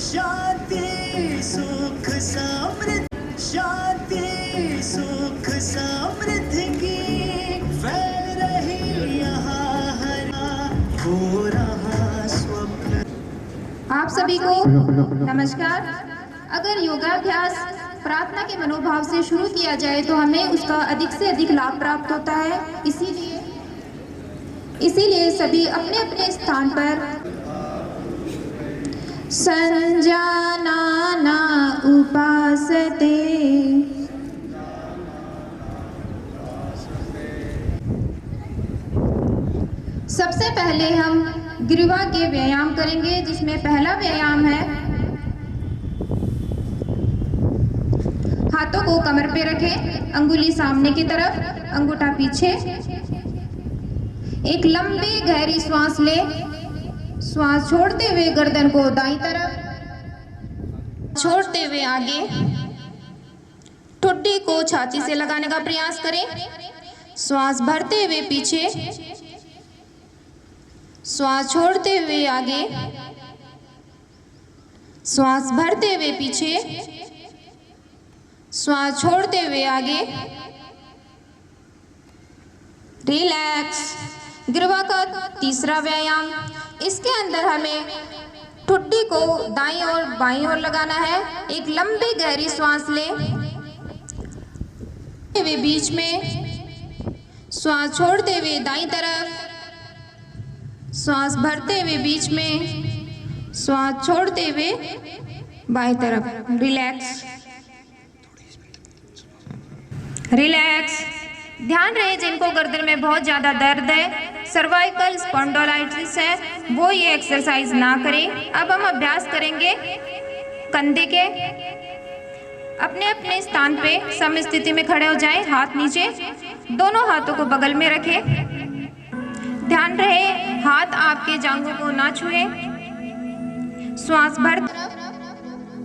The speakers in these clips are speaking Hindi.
शांति सुख समृद्धि, शांति सुख समृद्धि की फैल रही यहाँ हरा हो रहा स्वप्न। आप सभी को नमस्कार। अगर योगाभ्यास प्रार्थना के मनोभाव से शुरू किया जाए तो हमें उसका अधिक से अधिक लाभ प्राप्त होता है। इसीलिए सभी अपने अपने स्थान पर संजानाना उपासते, सबसे पहले हम ग्रीवा के व्यायाम करेंगे, जिसमें पहला व्यायाम है हाथों को कमर पे रखें, अंगुली सामने की तरफ, अंगूठा पीछे। एक लंबी गहरी श्वास ले, श्वास छोड़ते हुए गर्दन को दाईं तरफ, छोड़ते हुए आगे, ठुड्डी को छाती से लगाने का प्रयास करें। श्वास भरते हुए पीछे, श्वास छोड़ते हुए आगे, श्वास भरते हुए पीछे, श्वास छोड़ते हुए आगे। रिलैक्स। ग्रीवा का तीसरा व्यायाम, इसके अंदर हमें ठुड्डी को दाईं और बाईं ओर लगाना है। एक लंबी गहरी श्वास ले, बीच में श्वास छोड़ते हुए दाईं तरफ, श्वास भरते हुए बीच में, श्वास छोड़ते हुए बाईं तरफ। Relax relax. ध्यान रहे जिनको गर्दन में बहुत ज़्यादा दर्द है, सर्वाइकल स्पॉन्डिलोलाइटिस है, वो ये एक्सरसाइज ना करें। अब हम अभ्यास करेंगे कंधे के। अपने अपने स्थान पे सम स्थिति में खड़े हो जाएं, हाथ नीचे, दोनों हाथों को बगल में रखें। ध्यान रहे हाथ आपके जांघों को ना छुए। श्वास भर,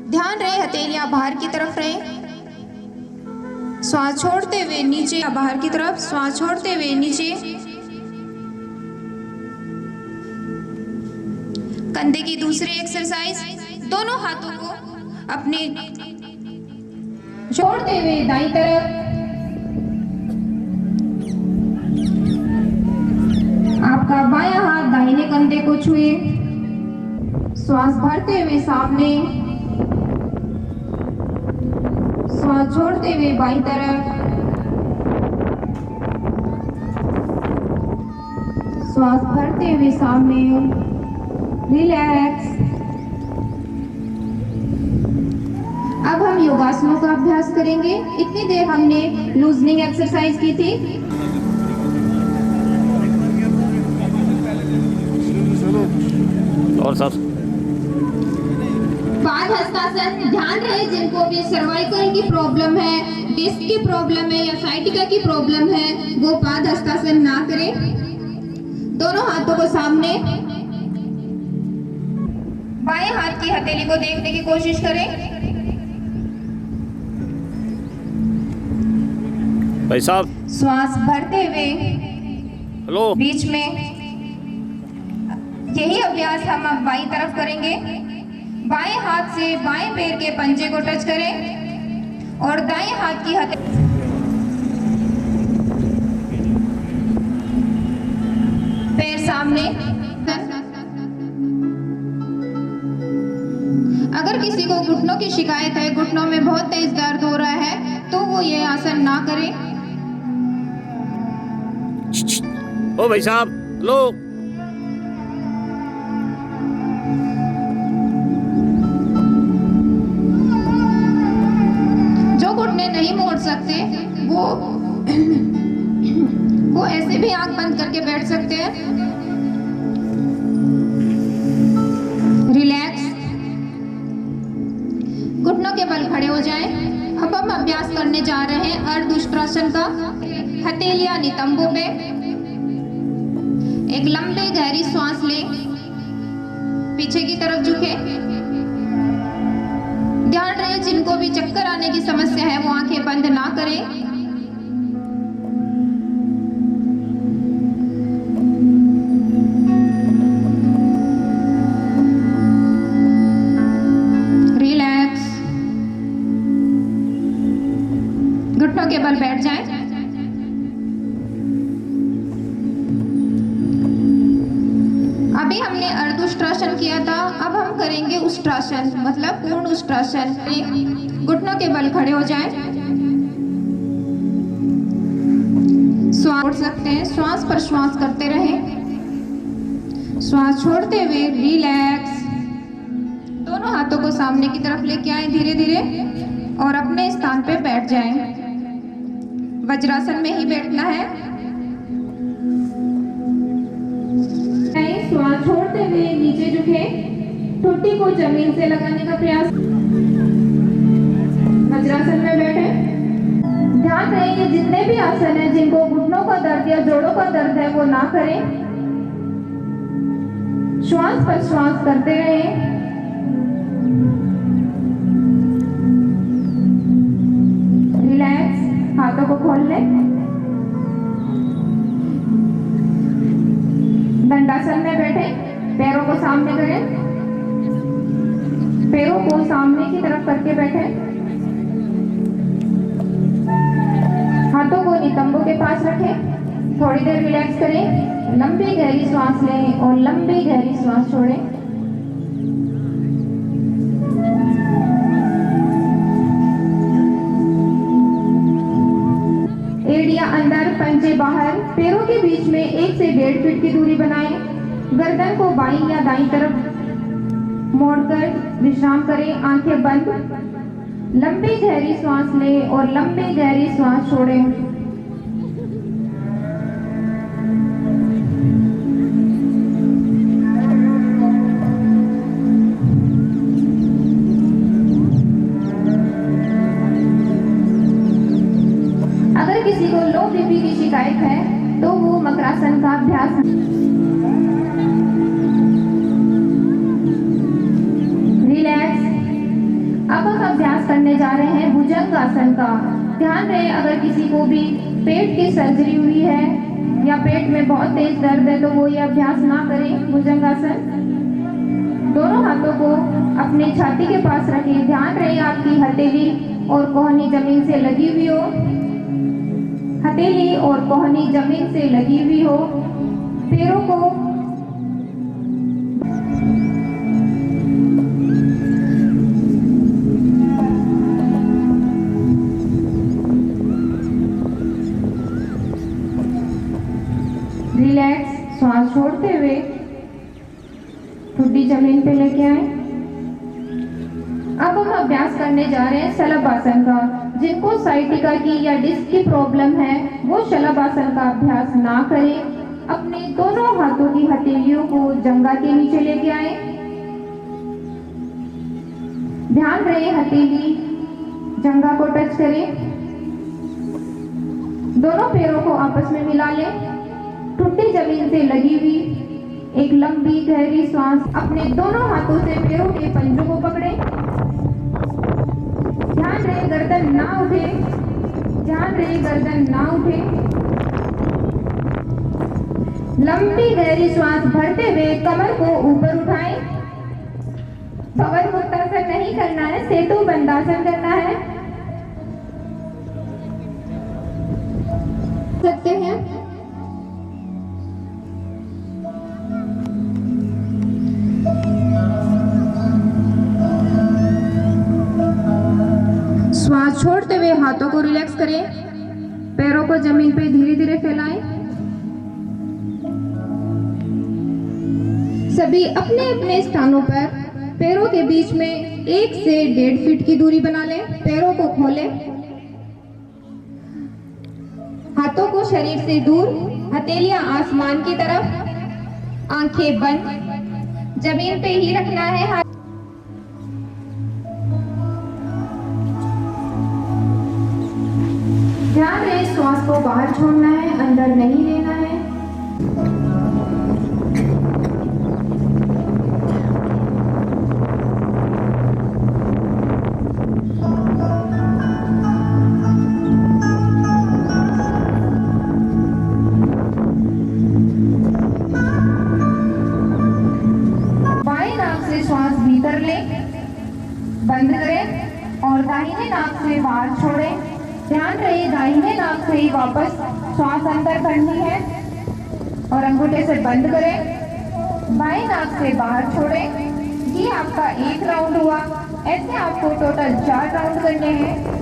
ध्यान रहे हथेलियां बाहर की तरफ रहे। श्वास छोड़ते हुए नीचे, बाहर की तरफ, श्वास छोड़ते हुए नीचे। कंधे की दूसरी एक्सरसाइज, दोनों हाथों को अपने छोड़ते हुए दाईं तरफ, आपका बायां हाथ दाहिने कंधे को छुए। श्वास भरते हुए सामने, श्वास छोड़ते हुए बाईं तरफ, श्वास भरते हुए सामने। रिलैक्स। अब हम योगासनों का अभ्यास करेंगे। इतनी देर हमने लूजनिंग एक्सरसाइज की थी। और सर पाद हस्तासन। ध्यान रहे जिनको भी सर्वाइकल की प्रॉब्लम है, डिस्क की प्रॉब्लम है या साइटिका की प्रॉब्लम है, वो पाद हस्तासन ना करें। दोनों हाथों को सामने, बाएं हाथ की हथेली को देखने की कोशिश करें। भाई साहब, श्वास भरते हुए हेलो, बीच में। यही अभ्यास हम अब बाईं तरफ करेंगे। बाएं हाथ से बाएं पैर के पंजे को टच करें और दाएं हाथ की हथेली, पैर सामने। अगर किसी को घुटनों की शिकायत है, घुटनों में बहुत तेज दर्द हो रहा है, तो वो ये आसन ना करे। ओ भाई साहब, हेलो। जो घुटने नहीं मोड़ सकते वो ऐसे भी आंख बंद करके बैठ सकते हैं। रिलैक्स। घुटनों के बल खड़े हो जाएं। अब हम अभ्यास करने जा रहे हैं अर्धउष्ट्रासन का। हथेलियां नितंबों पे, एक लंबी गहरी श्वास ले, पीछे की तरफ झुके। ध्यान रहे जिनको भी चक्कर आने की समस्या है वो आंखें बंद ना करें। के बल बैठ जाएं। अभी हमने अर्धउष्ट्रासन किया था, अब हम करेंगे उष्ट्रासन मतलब पूर्ण उष्ट्रासन। घुटनों के बल खड़े हो जाएं। श्वास छोड़ सकते हैं, श्वास पर श्वास करते रहें। श्वास छोड़ते हुए रिलैक्स। दोनों हाथों को सामने की तरफ लेके आए धीरे धीरे और अपने स्थान पे बैठ जाएं। वज्रासन में ही बैठना है। श्वास छोड़ते हुए नीचे झुके, ठुड्डी को जमीन से लगाने का प्रयास। वज्रासन में बैठे। ध्यान रहे कि जितने भी आसन हैं जिनको घुटनों का दर्द या जोड़ों का दर्द है वो ना करें। श्वास पर श्वास करते रहें। रिलैक्स, हाथों को खोल लें। दंडासन में बैठे, पैरों को सामने करें, पैरों को सामने की तरफ करके बैठे। हाथों को नितंबों के पास रखें। थोड़ी देर रिलैक्स करें। लंबी गहरी सांस लें और लंबी गहरी सांस छोड़ें। एड़ियां अंदर, पंजे बाहर। पैरों के बीच में 1 से 1.5 फीट की दूरी बनाएं। गर्दन को बाईं या दाईं तरफ मोड़कर विश्राम करें। आंखें बंद। लंबी गहरी सांस लें और लंबी गहरी सांस छोड़ें। अगर किसी को लो बीपी की शिकायत है तो वो मकरासन का अभ्यास। रिलैक्स। अब हम अभ्यास करने जा रहे हैं भुजंग आसन का। ध्यान रहे अगर किसी को भी पेट की सर्जरी हुई है या पेट में बहुत तेज दर्द है तो वो ये अभ्यास ना करें। भुजंग आसन। दोनों हाथों को अपने छाती के पास रखें। ध्यान रहे आपकी हथेली और कोहनी जमीन से लगी हुई हो। हथेली और कोहनी जमीन से लगी हुई हो। पैरों को रिलैक्स। श्वास छोड़ते हुए ठुड्डी जमीन पे लेके आए। अब हम अभ्यास करने जा रहे हैं शलभ आसन का। जिनको साइटिका की या डिस्क की प्रॉब्लम है वो शलभ आसन का अभ्यास ना करें। अपने दोनों हाथों की हथेलियों को जंघा के नीचे लेके आए। ध्यान रहे हथेली जंघा को टच करे। दोनों पैरों को आपस में मिला लें। ठुड्डी जमीन से लगी हुई। एक लंबी गहरी सांस। अपने दोनों हाथों से पैरों के पंजों को पकड़े। ध्यान रहे गर्दन ना उठे। ध्यान रहे गर्दन ना उठे। लंबी गहरी श्वास भरते हुए कमर को ऊपर उठाएं। भवन मुक्तासन नहीं करना है, सेतु बंदासन करना है। सकते हैं। श्वास छोड़ते हुए हाथों को रिलैक्स करें। पैरों को जमीन पे धीरे धीरे फैलाएं। सभी अपने अपने स्थानों पर पैरों के बीच में 1 से 1.5 फीट की दूरी बना लें। पैरों को खोलें। हाथों को शरीर से दूर, हथेलियां आसमान की तरफ। आंखें बंद। जमीन पे ही रखना है। ध्यान रहे श्वास को बाहर छोड़ना है, अंदर नहीं लेना है। बाएं नाक से श्वास भीतर लें, बंद करें और दाहिने नाक से बाहर छोड़ें। ध्यान रहे दाहिने नाक से ही वापस श्वास अंदर भरनी है और अंगूठे से बंद करें। बाएं नाक से बाहर छोड़ें। ये आपका एक राउंड हुआ। ऐसे आपको टोटल 4 राउंड करने हैं।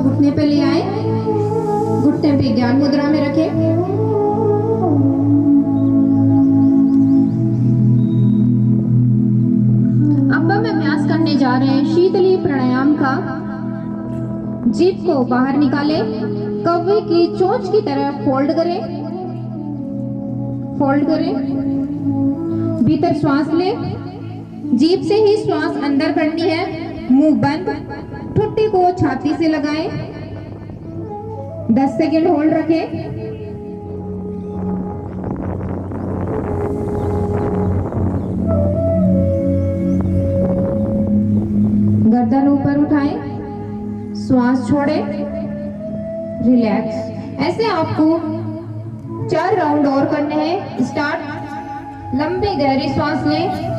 घुटने पे ले आए, घुटने पे ज्ञान मुद्रा में रखें। अब हम अभ्यास करने जा रहे हैं शीतली प्राणायाम का। जीभ को बाहर निकालें, कौवे की चोंच की तरह फोल्ड करें, फोल्ड करें। भीतर श्वास लें, जीभ से ही श्वास अंदर भरनी है। मुंह बंद, ठुड्डी को छाती से लगाएं। 10 सेकंड होल्ड रखें। गर्दन ऊपर उठाएं, श्वास छोड़ें, रिलैक्स। ऐसे आपको 4 राउंड और करने हैं। स्टार्ट। लंबी गहरी श्वास लें,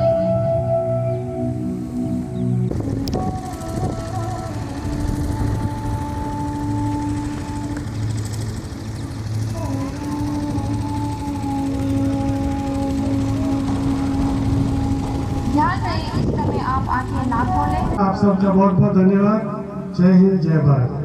ध्यान रहे इस समय आप आंखें ना खोलें। आप सबका बहुत बहुत धन्यवाद। जय हिंद, जय भारत।